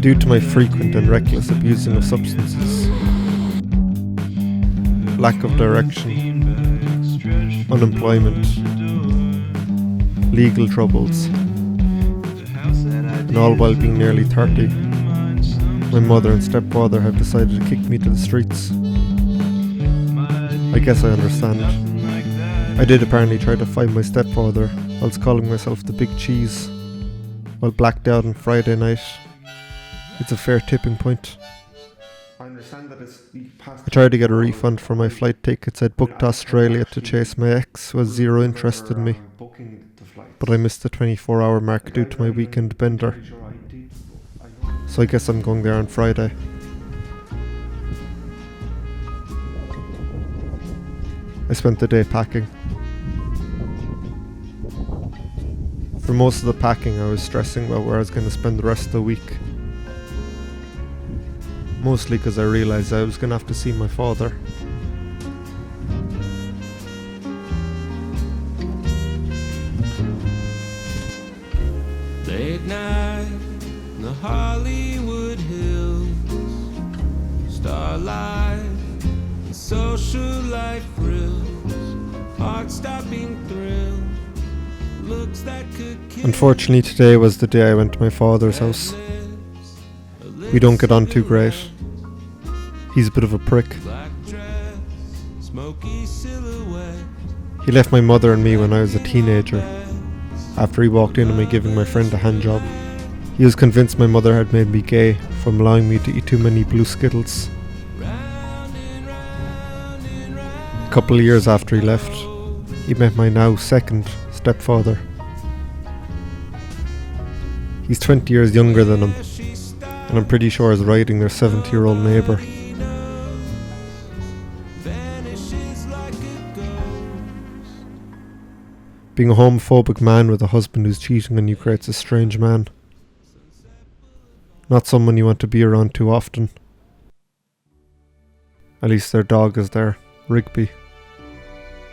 Due to my frequent and reckless abusing of substances, lack of direction, unemployment, legal troubles, and all while being nearly 30, my mother and stepfather have decided to kick me to the streets. I guess I understand. I did apparently try to find my stepfather whilst calling myself the Big Cheese, while blacked out on Friday night. It's a fair tipping point. I tried to get a refund for my flight tickets I'd booked to Australia to chase my ex, who has zero interest in me. But I missed the 24-hour mark due to my weekend bender. So I guess I'm going there on Friday. I spent the day packing. For most of the packing I was stressing about where I was going to spend the rest of the week. Mostly because I realised I was going to have to see my father. Late night in the Hollywood Hills, starlight and social life thrills, heart-stopping thrill, looks that could kill. Unfortunately, today was the day I went to my father's house. We don't get on too great. He's a bit of a prick. He left my mother and me when I was a teenager, after he walked in on me giving my friend a handjob. He was convinced my mother had made me gay from allowing me to eat too many blue Skittles. A couple of years after he left, he met my now second stepfather. He's 20 years younger than him, and I'm pretty sure is riding their 70-year-old neighbour. Being a homophobic man with a husband who's cheating on you creates a strange man. Not someone you want to be around too often. At least their dog is there, Rigby,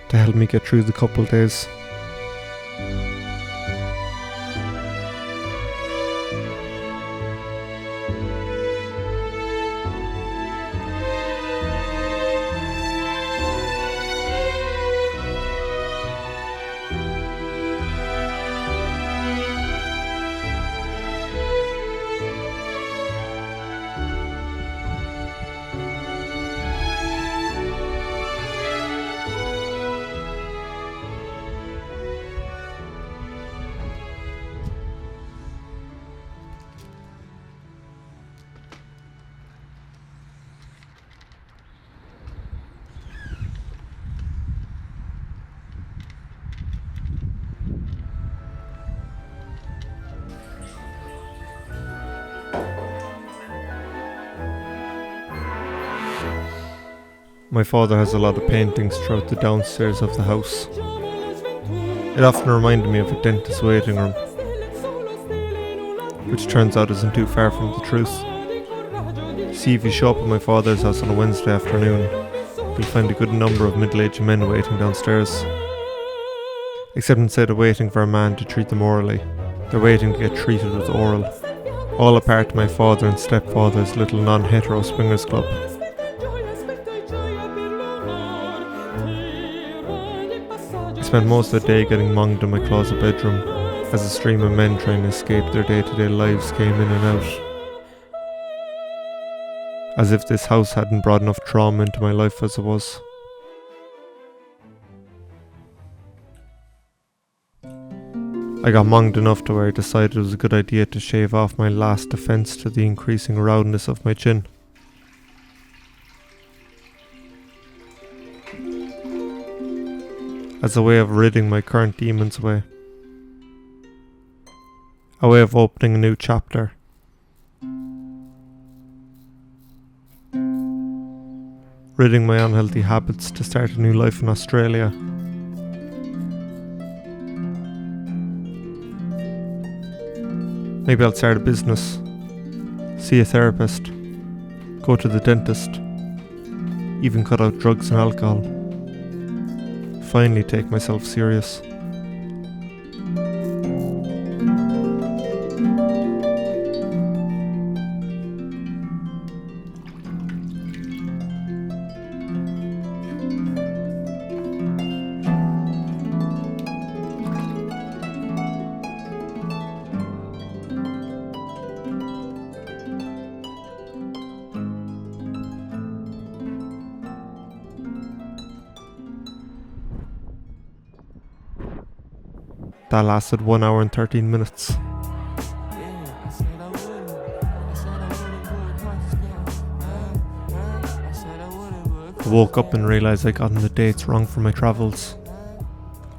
to help me get through the couple days. My father has a lot of paintings throughout the downstairs of the house. It often reminded me of a dentist's waiting room, which turns out isn't too far from the truth. See, if you show up at my father's house on a Wednesday afternoon, you'll find a good number of middle-aged men waiting downstairs. Except instead of waiting for a man to treat them orally, they're waiting to get treated with oral. All a part of my father and stepfather's little non-hetero swingers club. I spent most of the day getting monged in my closet bedroom as a stream of men trying to escape their day-to-day lives came in and out. As if this house hadn't brought enough trauma into my life as it was. I got monged enough to where I decided it was a good idea to shave off my last defense to the increasing roundness of my chin. As a way of ridding my current demons away. A way of opening a new chapter. Ridding my unhealthy habits to start a new life in Australia. Maybe I'll start a business, see a therapist, go to the dentist, even cut out drugs and alcohol. Finally take myself serious. that lasted 1 hour and 13 minutes. I woke up and realised I gotten the dates wrong for my travels.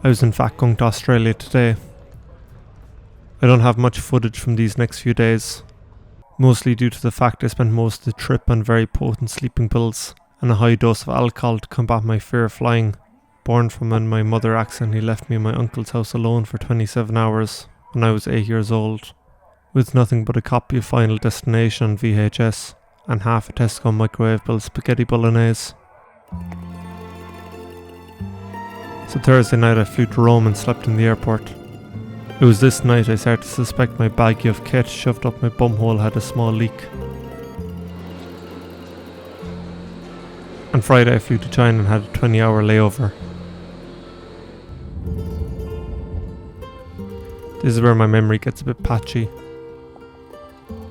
I was in fact going to Australia today. I don't have much footage from these next few days, mostly due to the fact I spent most of the trip on very potent sleeping pills and a high dose of alcohol to combat my fear of flying, born from when my mother accidentally left me in my uncle's house alone for 27 hours when I was 8 years old, with nothing but a copy of Final Destination on VHS and half a Tesco microwavable spaghetti bolognese. So Thursday night I flew to Rome and slept in the airport. It was this night I started to suspect my baggie of kit shoved up my bumhole had a small leak. On Friday I flew to China and had a 20-hour layover. This is where my memory gets a bit patchy,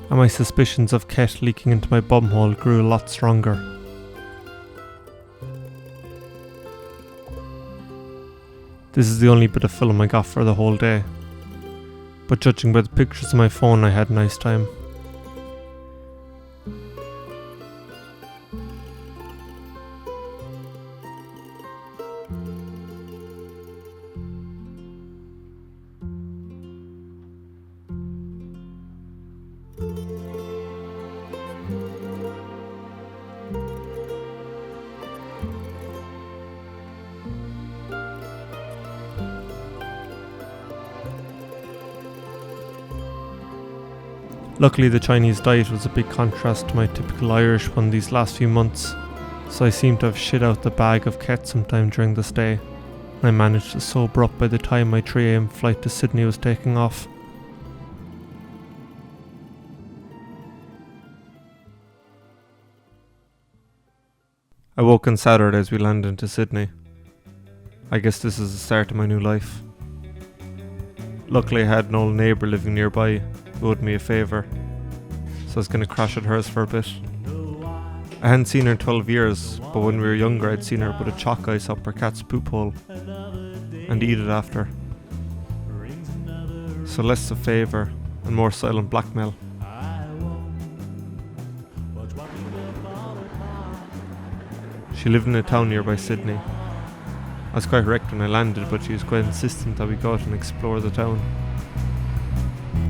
and my suspicions of ket leaking into my bumhole grew a lot stronger. This is the only bit of film I got for the whole day, but judging by the pictures on my phone I had a nice time. Luckily the Chinese diet was a big contrast to my typical Irish one these last few months, so I seem to have shit out the bag of ket sometime during the stay, and I managed to sober up by the time my 3 AM flight to Sydney was taking off. I woke on Saturday as we landed into Sydney. I guess this is the start of my new life. Luckily I had an old neighbour living nearby who owed me a favour, so I was going to crash at hers for a bit. I hadn't seen her in 12 years, but when we were younger I'd seen her put a chalk ice up her cat's poop hole and eat it after. So less a favour and more silent blackmail. She lived in a town nearby Sydney. I was quite wrecked when I landed, but she was quite insistent that we go out and explore the town.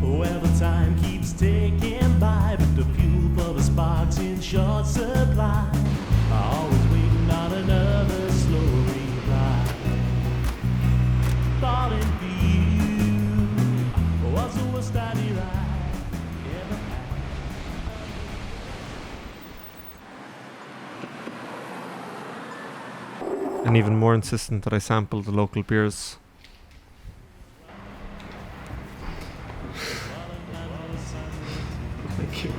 Well, the time keeps ticking by, but the fuel for the spark's in short supply. Always waiting on another slow reply. Falling for you was the worst idea I ever had. And even more insistent that I sampled the local beers. Thank you.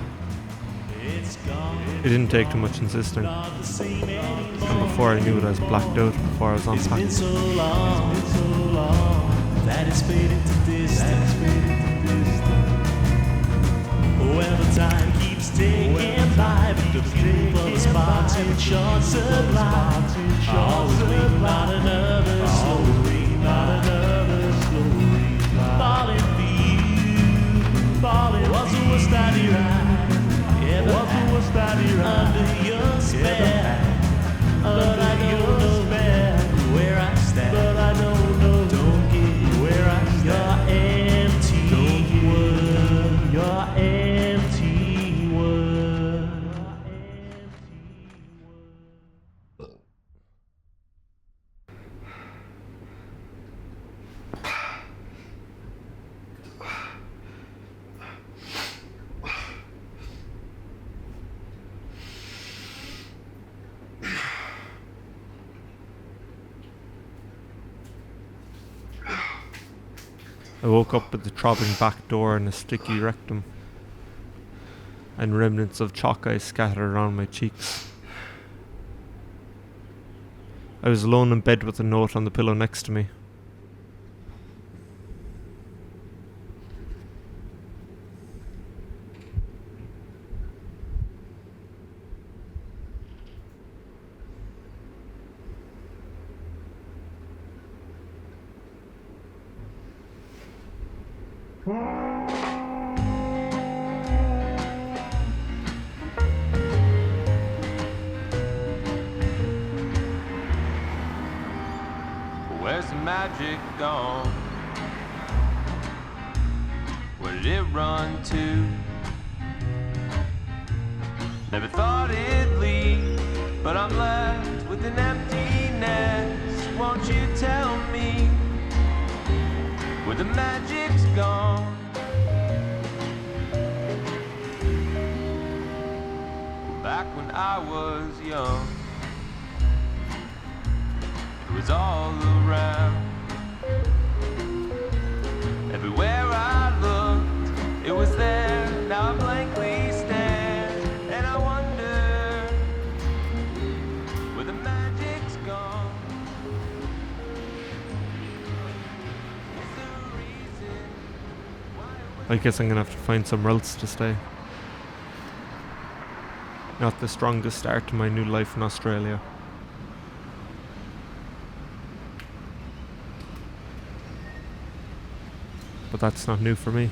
It didn't take too much insisting, and before I knew it I was blacked out before I was on pack. It's been so long that it's faded to distance. Well, the time keeps ticking by, but the fuel for the sparks in short supply. Always waiting on another slow reply. Falling for you, falling was the worst idea I ever had. Under your spell, but I don't know where I stand. But I don't know, don't get where I stand. You're empty word, you're empty word. I woke up with the throbbing back door and a sticky rectum, and remnants of chalk ice scattered around my cheeks. I was alone in bed with a note on the pillow next to me. Where's the magic gone? Where did it run to? Never thought it'd leave, but I'm left with an emptiness. Won't you tell me where the magic's gone? Back when I was young, it was all around. Everywhere I looked, it was there. Now I blankly stare, and I wonder where the magic's gone. Is there a reason why I guess I'm gonna have to find somewhere else to stay. Not the strongest start to my new life in Australia. But that's not new for me.